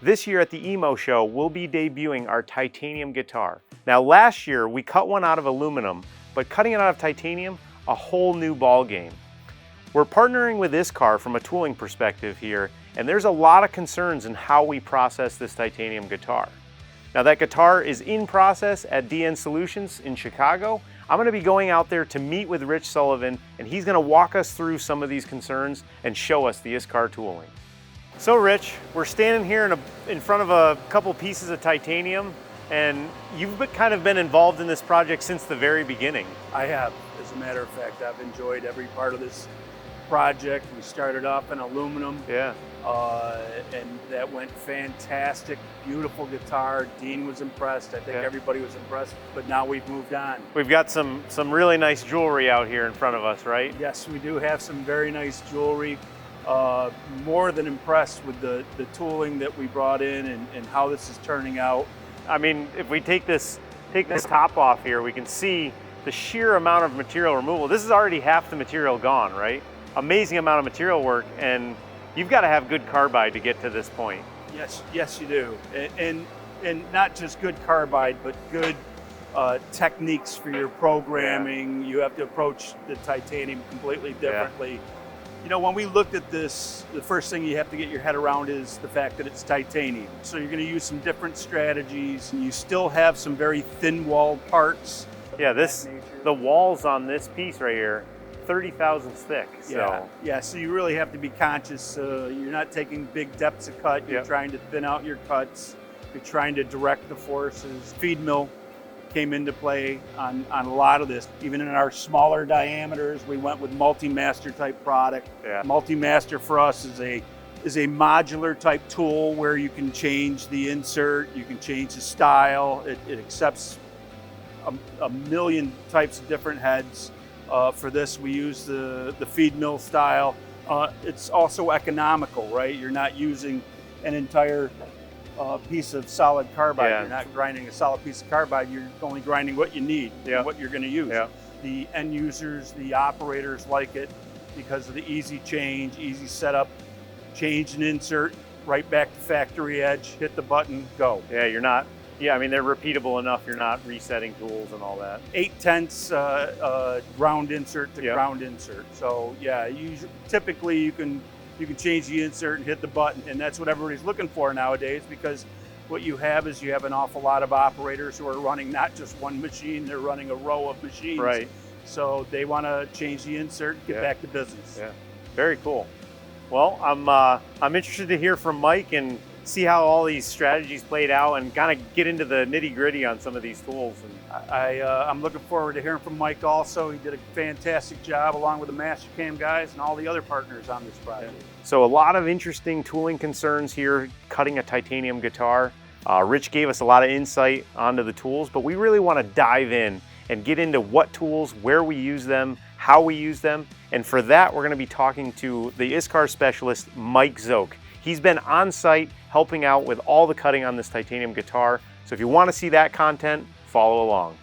This year at the EMO show, we'll be debuting our titanium guitar. Now last year, we cut one out of aluminum, but cutting it out of titanium, a whole new ball game. We're partnering with ISCAR from a tooling perspective here, and there's a lot of concerns in how we process this titanium guitar. Now that guitar is in process at DN Solutions in Chicago. I'm gonna be going out there to meet with Rich Sullivan, and he's gonna walk us through some of these concerns and show us the ISCAR tooling. So Rich, we're standing here in front of a couple pieces of titanium, and you've kind of been involved in this project since the very beginning. I have. As a matter of fact, I've enjoyed every part of this project. We started off in aluminum. Yeah. And that went fantastic. Beautiful guitar. Dean was impressed. I think everybody was impressed, but now we've moved on. We've got some really nice jewelry out here in front of us, right? Yes, we do have some very nice jewelry. More than impressed with the tooling that we brought in and how this is turning out. I mean, if we take this top off here, we can see the sheer amount of material removal. This is already half the material gone, right? Amazing amount of material work, and you've got to have good carbide to get to this point. Yes, you do. And not just good carbide, but good techniques for your programming. You have to approach the titanium completely differently. Yeah. You know, when we looked at this, the first thing you have to get your head around is the fact that it's titanium. So you're going to use some different strategies. You still have some very thin-walled parts. Yeah, the walls on this piece right here, 30 thousandths thick. So. Yeah, so you really have to be conscious. You're not taking big depths of cut. You're trying to thin out your cuts. You're trying to direct the forces. Feed mill came into play on a lot of this. Even in our smaller diameters, we went with multi-master type product. Yeah. Multi-master for us is a modular type tool where you can change the insert, you can change the style. It accepts a million types of different heads. For this, we use the feed mill style. It's also economical, right? You're not using an entire piece of solid carbide. Yeah. You're not grinding a solid piece of carbide. You're only grinding what you need, what you're going to use. Yeah. The end users, the operators like it because of the easy change, easy setup, change an insert, right back to factory edge, hit the button, go. Yeah, you're not. Yeah, I mean, they're repeatable enough. You're not resetting tools and all that. 8/10 ground insert to ground insert. So yeah, typically you can change the insert and hit the button, and that's what everybody's looking for nowadays, because what you have is an awful lot of operators who are running not just one machine, they're running a row of machines. Right. So they want to change the insert, get back to business. Yeah, very cool. Well, I'm interested to hear from Mike and see how all these strategies played out and kind of get into the nitty-gritty on some of these tools. And I'm looking forward to hearing from Mike also. He did a fantastic job along with the Mastercam guys and all the other partners on this project. So a lot of interesting tooling concerns here, cutting a titanium guitar. Rich gave us a lot of insight onto the tools, but we really want to dive in and get into what tools, where we use them, how we use them. And for that, we're going to be talking to the ISCAR specialist, Mike Zoke. He's been on site helping out with all the cutting on this titanium guitar. So if you want to see that content, follow along.